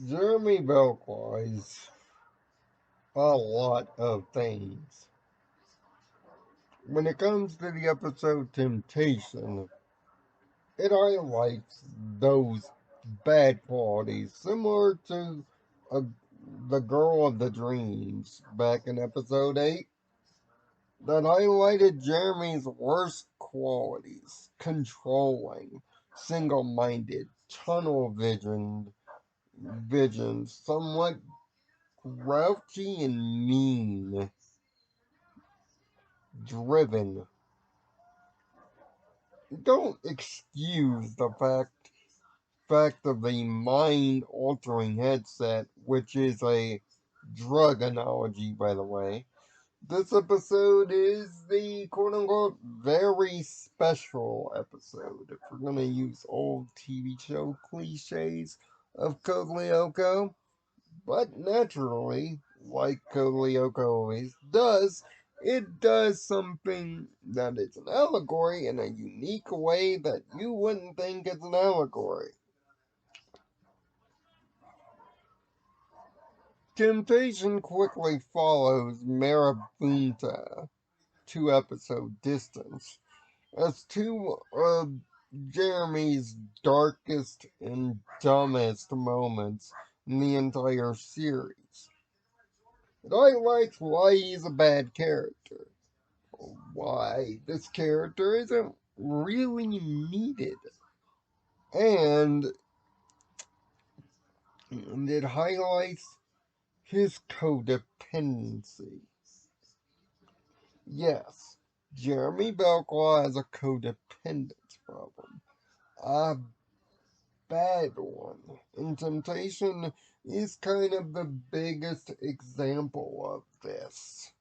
Jeremy Belquist a lot of things. When it comes to the episode Temptation, it highlights those bad qualities, similar to uh, the Girl of the Dreams back in episode 8, that highlighted Jeremy's worst qualities: controlling, single minded, tunnel vision, somewhat grouchy and mean, driven. Don't excuse the fact of the mind altering headset, which is a drug analogy, by the way. This episode is the quote unquote very special episode. If we're gonna use old TV show cliches of Code Lyoko, but naturally, like Code Lyoko always does, it does something that is an allegory in a unique way that you wouldn't think it's an allegory. Temptation quickly follows Marabunta, 2 episode distance, as two of Jeremy's darkest and dumbest moments in the entire series. It highlights why he's a bad character, why this character isn't really needed, and it highlights his codependency. Yes, Jeremy Belqua has a codependence problem. A bad one. And Temptation is kind of the biggest example of this.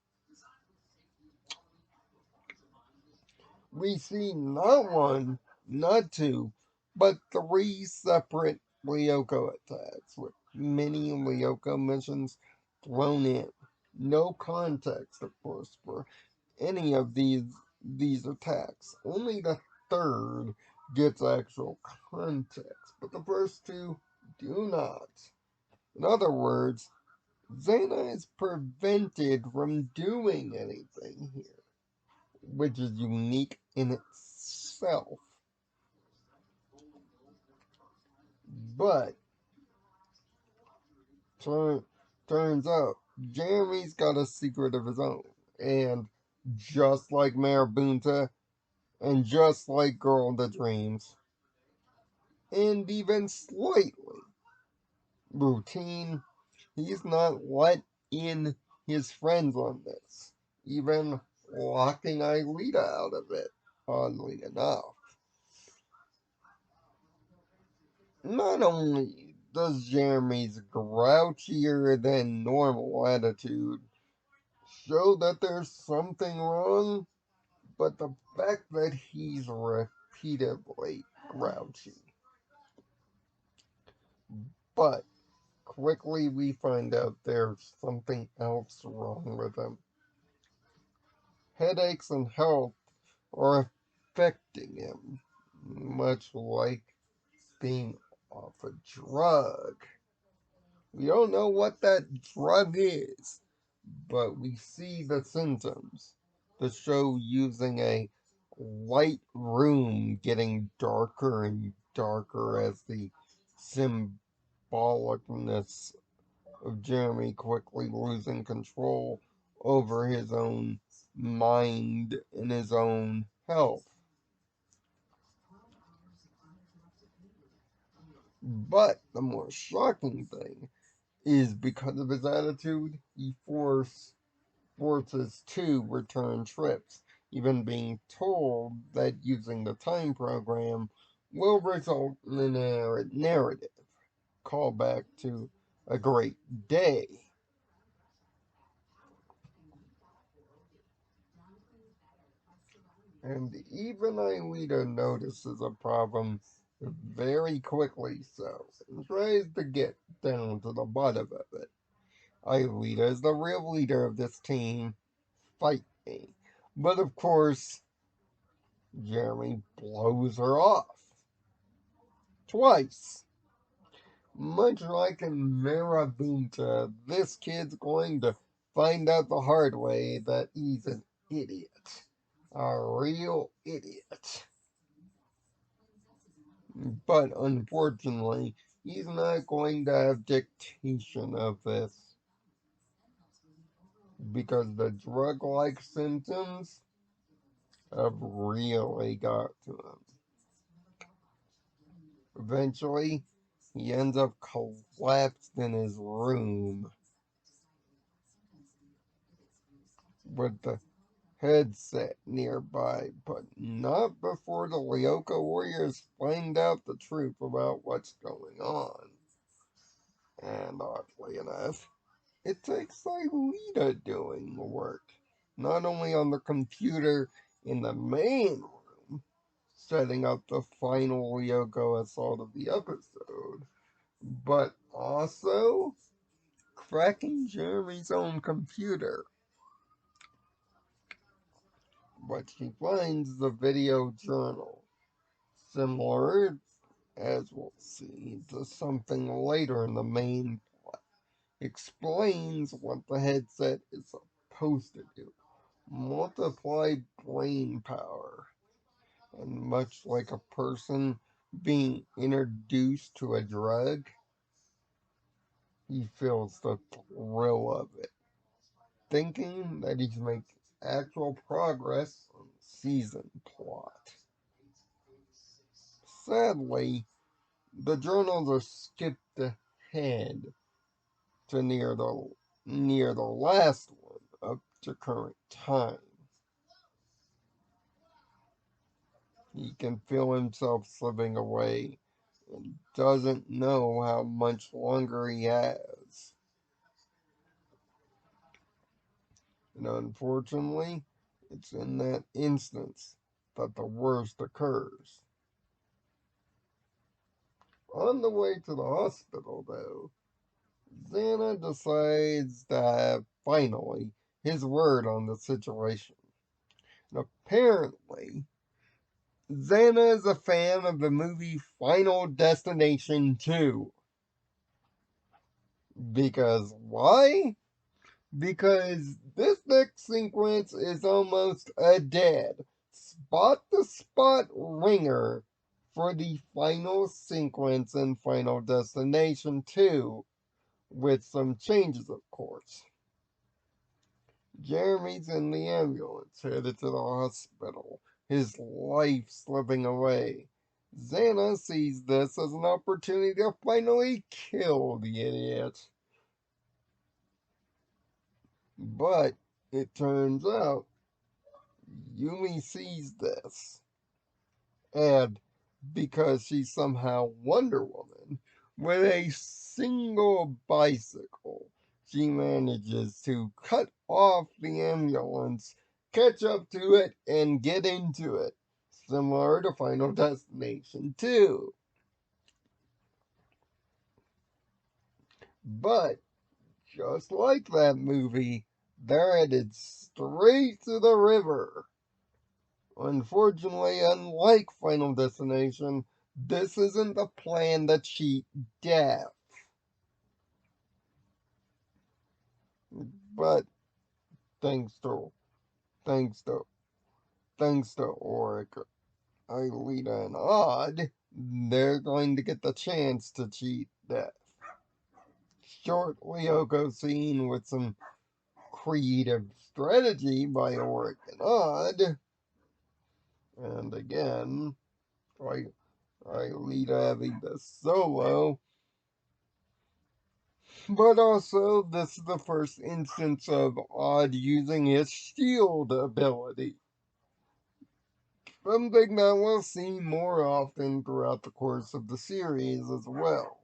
We see not one, not two, but 3 separate Lyoko attacks with many Lyoko missions thrown in. No context, of course, for any of these attacks. Only the third gets actual context, but the first two do not. In other words, Zena is prevented from doing anything here, which is unique in itself. But turn, turns out Jeremy's got a secret of his own, and just like Marabunta, and just like Girl of the Dreams, and even slightly routine, he's not let in his friends on this, even locking Aelita out of it, oddly enough. Not only does Jeremy's grouchier than normal attitude show that there's something wrong, but the fact that he's repeatedly grouchy. But quickly we find out there's something else wrong with him. Headaches and health are affecting him, much like being off a drug. We don't know what that drug is, but we see the symptoms. The show using a light room getting darker and darker as the symbolicness of Jeremy quickly losing control over his own mind and his own health. But the more shocking thing is because of his attitude, he forces 2 return trips, even being told that using the time program will result in a narrative callback to A Great Day. And even Aelita notices a problem very quickly and tries to get down to the bottom of it. Aelita is the real leader of this team. Fight me. But of course, Jeremy blows her off. Twice. Much like in Marabunta, this kid's going to find out the hard way that he's an idiot. A real idiot. But unfortunately, he's not going to have dictation of this because the drug like symptoms have really got to him. Eventually, he ends up collapsed in his room with the headset nearby, but not before the Lyoko warriors find out the truth about what's going on. And oddly enough, it takes Aelita doing the work, not only on the computer in the main room, setting up the final Lyoko assault of the episode, but also cracking Jeremy's own computer. But she finds the video journal, similar, as we'll see, to something later in the main plot. Explains what the headset is supposed to do. Multiply brain power. And much like a person being introduced to a drug, he feels the thrill of it, thinking that he's making actual progress on the season plot. Sadly, the journals are skipped ahead to near the last one up to current time. He can feel himself slipping away and doesn't know how much longer he has. And unfortunately, it's in that instance that the worst occurs. On the way to the hospital, though, Xana decides to have, finally, his word on the situation. And apparently, Xana is a fan of the movie Final Destination 2. Because why? Because this next sequence is almost a dead spot to spot ringer for the final sequence in Final Destination 2, with some changes, of course. Jeremy's in the ambulance headed to the hospital, his life slipping away. Xana sees this as an opportunity to finally kill the idiot. But it turns out Yumi sees this, and because she's somehow Wonder Woman, with a single bicycle, she manages to cut off the ambulance, catch up to it, and get into it, similar to Final Destination 2. But, just like that movie, they're headed straight to the river. Unfortunately, unlike Final Destination, this isn't the plan to cheat death. But thanks to thanks to thanks to Oric, Aelita, and Odd, they're going to get the chance to cheat death. Short Lyoko scene with some creative strategy by Oric and Odd. And again, Aelita having the solo. But also, this is the first instance of Odd using his shield ability. Something that we'll see more often throughout the course of the series as well.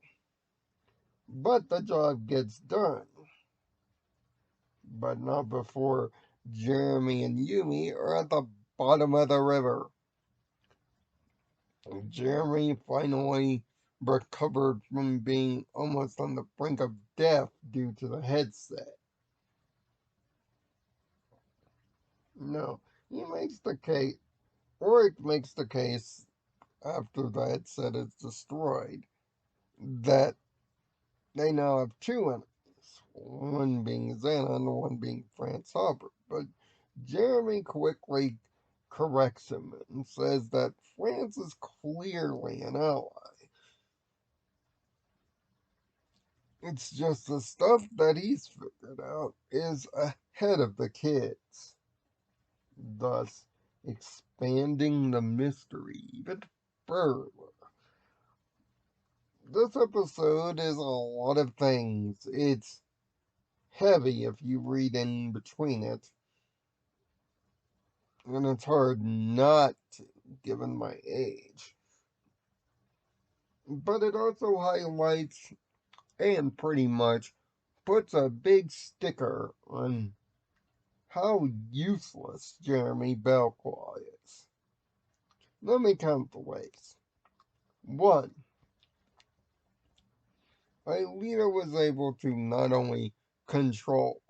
But the job gets done. But not before Jeremy and Yumi are at the bottom of the river. Jeremy finally recovered from being almost on the brink of death due to the headset. No, he makes the case, Oric makes the case after the headset is destroyed that They now have two enemies, one being Xana and one being France Hubbard. But Jeremy quickly corrects him and says that France is clearly an ally. It's just the stuff that he's figured out is ahead of the kids, thus expanding the mystery even further. This episode is a lot of things. It's heavy if you read in between it, and it's hard not to, given my age. But it also highlights and pretty much puts a big sticker on how useless Jeremy Belclaw is. Let me count the ways. 1. Aelita was able to not only control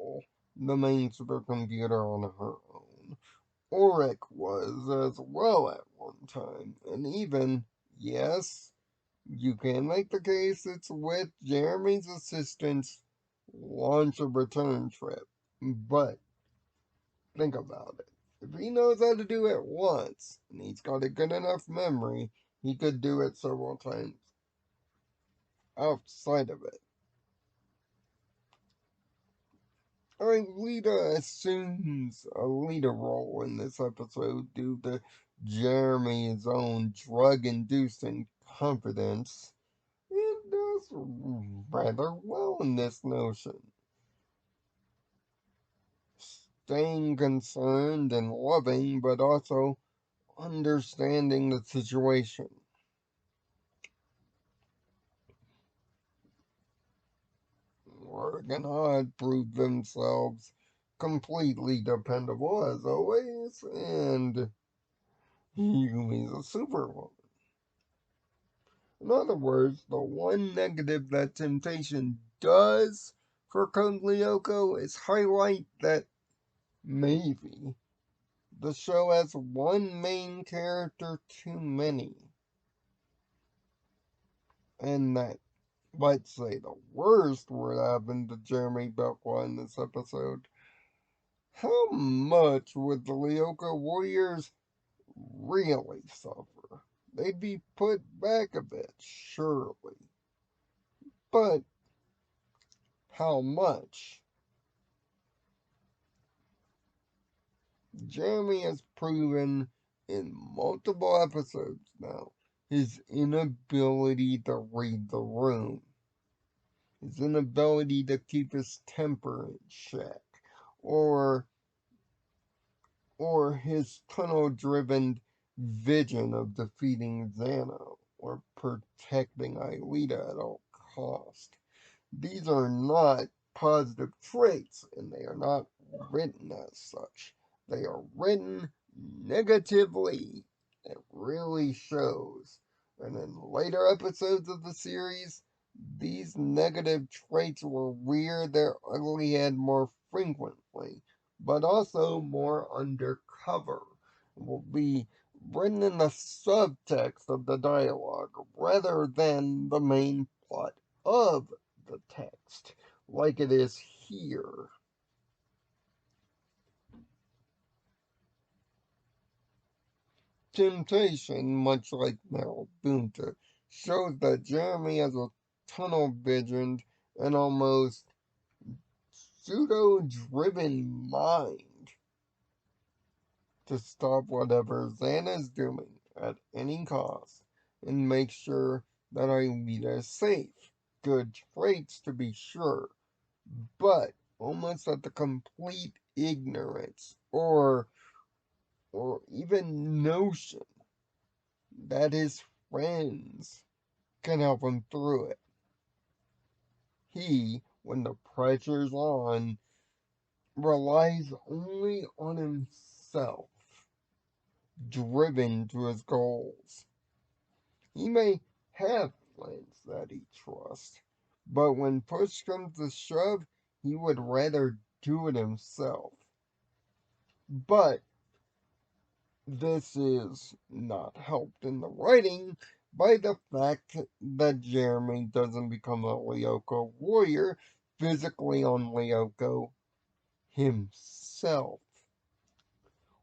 the main supercomputer on her own, Auric was as well at one time, and even, yes, you can make the case it's with Jeremy's assistance launch a return trip, but think about it. If he knows how to do it once, and he's got a good enough memory, he could do it several times outside of it. Aelita assumes a leader role in this episode due to Jeremy's own drug-induced confidence, and does rather well in this notion. Staying concerned and loving, but also understanding the situation. Morgan Odd proved themselves completely dependable as always, and Yumi's a superwoman. In other words, the one negative that Temptation does for Code Lyoko is highlight that maybe the show has one main character too many. And that, let's say, the worst would happen to Jeremy Belqua in this episode. How much would the Lyoko Warriors really suffer? They'd be put back a bit, surely. But how much? Jeremy has proven in multiple episodes now his inability to read the room, his inability to keep his temper in check, or his tunnel-driven vision of defeating Xana or protecting Aelita at all cost. These are not positive traits, and they are not written as such. They are written negatively. It really shows. And in later episodes of the series, these negative traits will rear their ugly head more frequently, but also more undercover. Will be written in the subtext of the dialogue rather than the main plot of the text, like it is here. Temptation, much like Marabunta, shows that Jeremy has a tunnel visioned and almost pseudo-driven mind to stop whatever Xana's doing at any cost and make sure that Aelita is safe. Good traits to be sure, but almost at the complete ignorance or even notion that his friends can help him through it. He, when the pressure's on, relies only on himself, driven to his goals. He may have friends that he trusts, but when push comes to shove, he would rather do it himself. But this is not helped in the writing by the fact that Jeremy doesn't become a Lyoko warrior physically on Lyoko himself,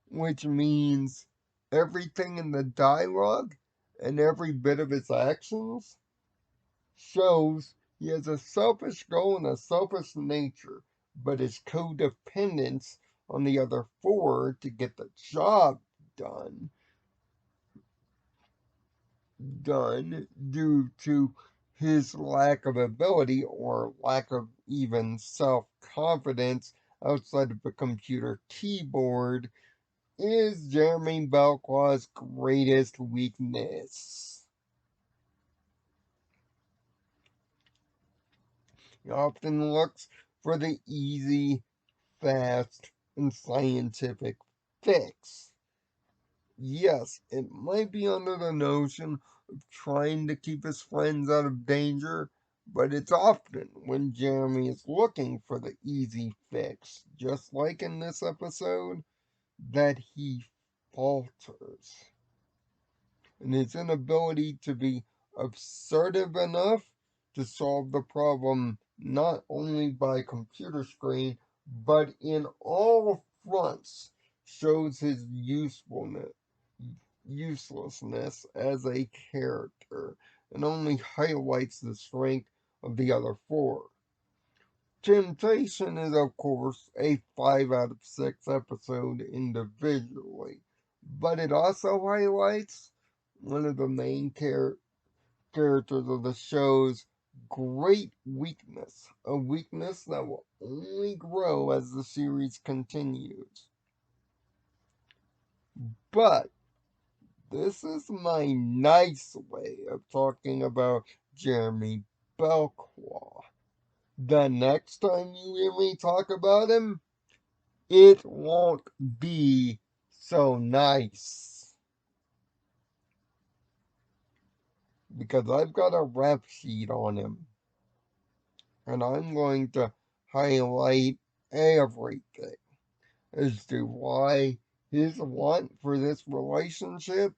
which means everything in the dialogue and every bit of his actions shows he has a selfish goal and a selfish nature, but his codependence on the other four to get the job done due to his lack of ability or lack of even self confidence outside of a computer keyboard is Jeremy Belclaw's greatest weakness. He often looks for the easy, fast, and scientific fix. Yes, it might be under the notion of trying to keep his friends out of danger, but it's often when Jeremy is looking for the easy fix, just like in this episode, that he falters. And his inability to be assertive enough to solve the problem not only by computer screen, but in all fronts shows his uselessness as a character and only highlights the strength of the other four. Temptation is, of course, a 5 out of 6 episode individually, but it also highlights one of the main characters of the show's great weakness, a weakness that will only grow as the series continues. But this is my nice way of talking about Jeremy Belclaw. The next time you hear me talk about him, it won't be so nice. Because I've got a rep sheet on him. And I'm going to highlight everything as to why his want for this relationship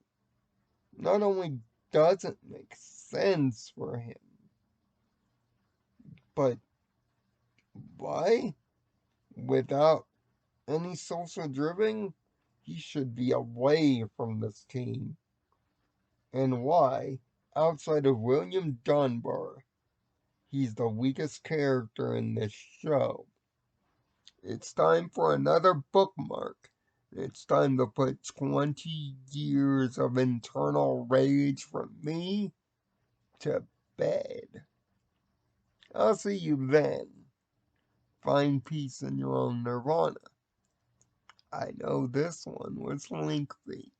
not only doesn't make sense for him, but why, without any social driven, he should be away from this team, and why, outside of William Dunbar, he's the weakest character in this show. It's time for another bookmark. It's time to put 20 years of internal rage from me to bed. I'll see you then. Find peace in your own nirvana. I know this one was lengthy.